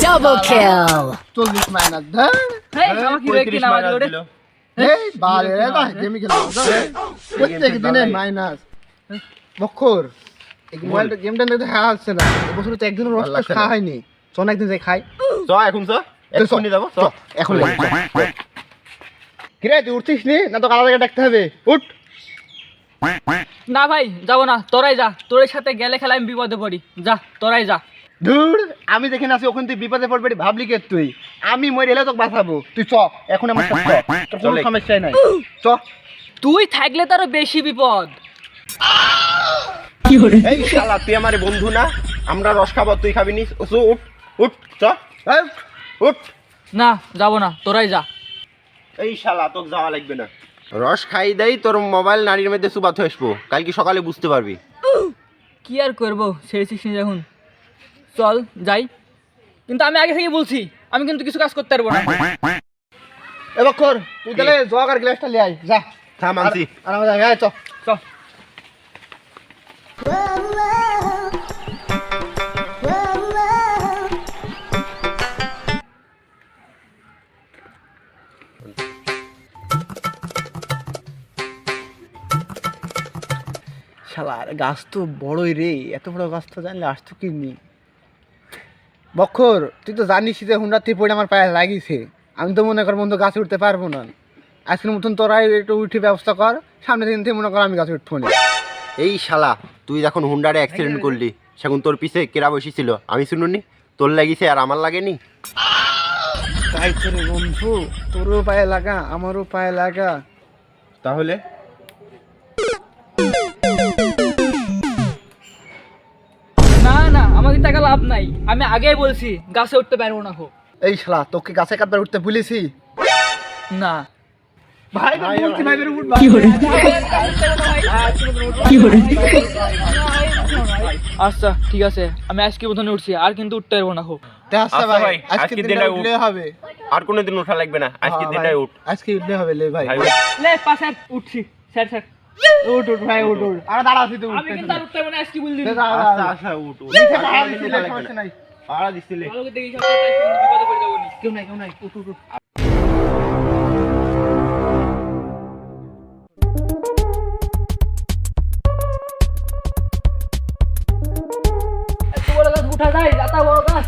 Double kill. 40 minus ধর আমাকে রে কি নাম দিল রে এই বারে রে ভাই গেমি খেলা প্রত্যেক দিনে মাইনাস বখর এই মোবাইলটা গেমটা দেখতে হাসছে না এবছর তো একদিনও রস খাওয়া হয়নি চল একদিন যাই খাই চ এখন চ এখনই যাবো চ এখন কিরে তুই উঠছিস নি না তো কালা জায়গায় ডাকতে হবে উঠ না ভাই যাব না তোরাই যা তোর সাথে গেলে খেলা আমি বিপদে পড়ি যা তোরাই যা ধুর আমি দেখে আছি ওখানে তুই বিপদে পড়বি ভাবলি কে তুই আমি মরে এলে তোকে বাঁচাবো তুই চ এখন আমার সাথে তোর কোনো সমস্যাই নাই চ তুই থাকলে তো আরো বেশি বিপদ এই শালা তুই আমার বন্ধু না আমরা রস খাবো তুই খাবি নি উঠ উঠ চ এই, উঠ না যাব না তোরাই যা এই শালা তোকে যাওয়া লাগবে না রস খাই দেই তোর মোবাইল নারীর মধ্যে চুবাতে আসবো কালকে সকালে বুঝতে পারবি কি আর করবো সেরেছিস নি যখন চল যাই কিন্তু আমি আগে থেকে বলছি আমি কিন্তু কিছু কাজ করতে পারবো না এ বখর তুই তাহলে জগ আর গ্লাসটা লিয়ে আয় যা থাম আনছি আর আমরা যাই চ চ শালা গাছ তো বড়ই রে এত বড় গাছ তো জানলে আসতো কি নি বখর তুই তো জানিস যে হুন্ডাতে পড়ে আমার পায়ে লাগিয়েছে আমি তো মনে কর বন্ধু গাছে উঠতে পারবো না আজকের মতন তোরাই একটু উঠে ব্যবস্থা কর সামনে দিন থেকে মনে কর আমি গাছে উঠবো না এই শালা তুই যখন হুন্ডারে অ্যাক্সিডেন্ট করলি সেখন তোর পিছে কেরা বসেছিল আমি শুনুনি তোর লাগিছে আর আমার লাগেনি তাই তো রে বন্ধু তোরও পায়ে লাগা আমারও পায়ে লাগা তাহলে না না আমাকে টাকা লাভ নাই আমি আগেই বলছি গাছে উঠতে পারবো না হো এই শালা তোকে গাছে কাটবার উঠতে বলেছি না ভাই ভাই বলছি ভাই বের উঠ আচ্ছা ঠিক আছে আমি আজকে বোধহয় উঠছি আর কিন্তু উঠতে পারবো না হো আচ্ছা ভাই আজকে দিনটা উঠলে হবে আর কোনোদিন ওঠা লাগবে না আজকে দিনটাই উঠ আজকে উঠলে হবে লে ভাই ভাই লে পাশে উঠছি স্যার স্যার উঠ উঠ ভাই উঠ উঠ আর দাঁড়া তুই আমি কিন্তু আর উঠতে পারবো না আজকে বললি আচ্ছা আচ্ছা উঠ উঠ সমস্যা নাই পাড়া দিছিলে ভালো করে দেখি সব বিপদে পড়ে যাবো নি কেউ নাই উঠ উঠ উঠ এত বড় গাছ উঠা যায় এত বড় গাছ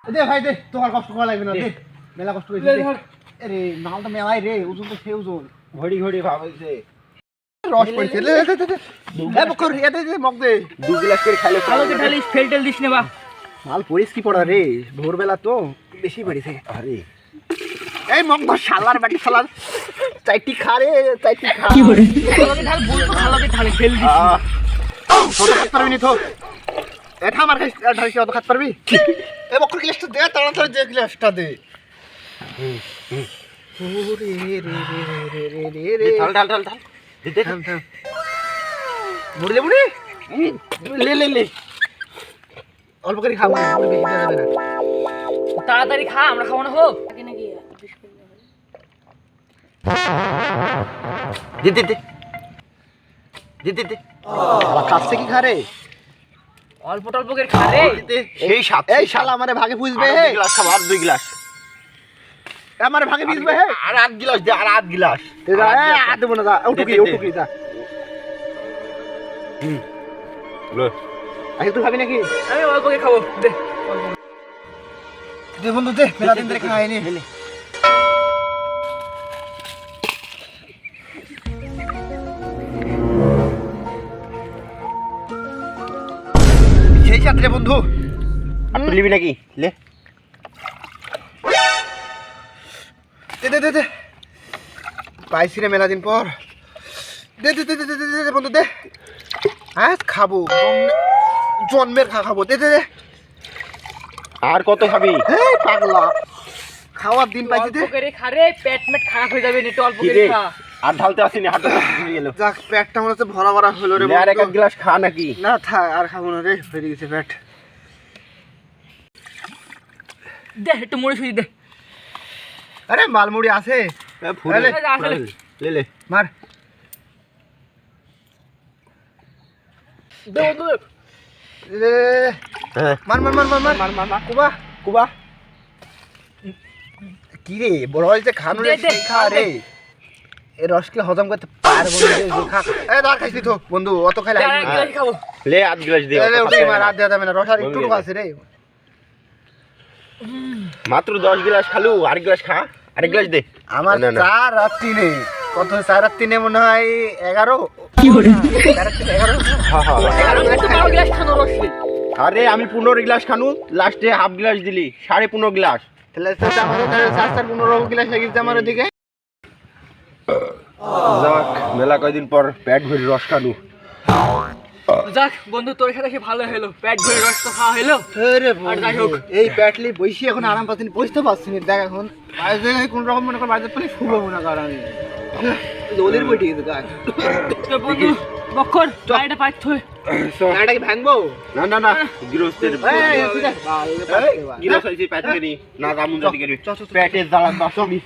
দে ভাই দে তোমার কষ্ট করা লাগবে না দে মেলা কষ্ট হয়েছে দে আরে নালটা মেলাই রে ওজন তো সে ওজন ঘড়ি ঘড়ি ভাব হইছে রস পড়ছে দে দে দে এ বকর এতে দে মগ দে 2 গ্লাস করে খাইলে ভালো করে ঢালিস ফেল টেল দিস না বা মাল পড়িস কি পড়া রে ভোরবেলা তো বেশি পড়েছে আরে এই মগ ধর শালার বাটি শালার চাইটি খা রে চাইটি খা ভালো করে ঢাল বলতো ভালো করে ঢালি ফেল দিস ছোট খাত পারবি নি তো এটা আমার কাছে ঢালছি অত খাত পারবি এ বকর গ্লাসটা দে তাড়াতাড়ি দে গ্লাসটা দে ওরে রে রে রে রে রে রে ঢাল ঢাল ঢাল ঢাল দে থাম থাম মুড়লে মুড়ি লে লে লে অল্প করে খাবো বেশি দেওয়া যাবে না তাড়াতাড়ি খা আমরা খাবো না হোক দে দে দে দে দে দে আবার কাছে কি খা রে অল্প টল্প করে খা রে সেই সাত এই শালা আমারে ভাগে বুঝবে হে 2 গ্লাস খাবো আর 2 গ্লাস আমারে ভাগে বুঝবে হে আর 8 গ্লাস দে আর 8 গ্লাস এরা আ দেব না দা উঠুকি দা লো আই তুই খাবি নাকি আমি অল্প করে খাবো দে দে বন্ধু দে মেলা দিন ধরে খাইনি সেই সাথে বন্ধু আর তুই নিবি নাকি লে দে দে দে দে পাইছি রে মেলা দিন পর দে দে দে দে দে দে বন্ধু দে আজ খাবো জন্মের খাবো দে দে দে আর কত খাবি এই পাগলা খাওয়ার দিন পাইছি অল্প দে করে খা রে পেট মেট খারাপ হয়ে যাবে একটু অল্প কি করে রে খা আর ঢালতে আসিনি হাতটা ভুলে গেল যাক পেটটা মনে হচ্ছে ভরা ভরা হলো রে আর এক বন্ধু। গ্লাস খা নাকি না থাক আর খাবো না রে হয়ে গেছে পেট দে একটু মুড়ি সুজি দে আরে মালমুড়ি আছে ফুলে লে, লে লে মার দে বন্ধু এ, হ্যাঁ মার মার মার মার মার মার মার মার কুবা কুবা কি রে বড় হয়েছে খানু রে দে, দে, খা রে এই রসকে হজম করতে পারবো না রে, খা এ দাঁড় খাইছি তো বন্ধু অত খাইলে দে, আর এক গ্লাস খাবো লে আধ গ্লাস দে এ, উঠি মার রাত দেওয়া যাবে না রস আর একটু আছে রে মাত্র 10 গ্লাস খালু আর গ্লাস খা আরেক গ্লাস দে আমার না, না। 4 আর 3 কত 4 আর 3 মনে হয় 11 4 আর 3 11 হ্যাঁ হ্যাঁ আমি তো 12 গ্লাস খানো রস রে। আরে আমি 15 গ্লাস খানু লাস্টে হাফ গ্লাস দিলি 15.5 গ্লাস তাহলে সেটা আমাদের 7-15 গ্লাস হয়ে গেছে আমার ওদিকে যাক মেলা কয়দিন পর পেট ভরে রস খানু যাক বন্ধু তোর সাথে সে ভালো হলো পেট ভরে রস তো খাওয়া হলো আরে আর যাই হোক। এই প্যাটলি বসি এখন আরাম পাচ্ছি বসতে পারছি না দেখ এখন বাইরে কোন রকম মনে কর বাইরে পেলে শুভ মনে কর আমি দোলের বইটি গেছে গাছ তো বন্ধু বক্ষর গাড়িটা পাইছ থই গাড়িটা কি ভাঙবো না না না গৃহস্থের এই, ঠিক আছে। গিলাস হইছে পেট ভরে না রামুন জাতি করি পেটে জ্বালা দশমি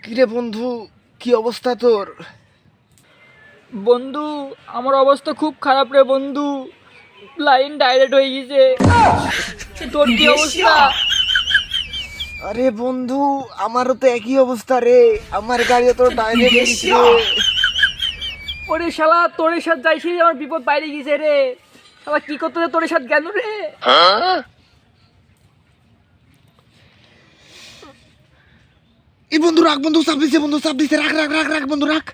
কিরে বন্ধু কি অবস্থা তোর বন্ধু আমার অবস্থা খুব খারাপ রে বন্ধু লাইন ডাইরেক্ট হয়ে গেছে তোর কি অবস্থা আরে বন্ধু আমারও তো একই অবস্থা রে আমার গাড়িও তো ডাইরেক্ট গেছে ওরে শালা তোর সাথে যাইছি আমার বিপদ বাইরে গেছে রে শালা কি করতে তোর সাথে গেল রে এই বন্ধু রাখ বন্ধু চাপ দিছে রাখ রাখ রাখ রাখ বন্ধু রাখ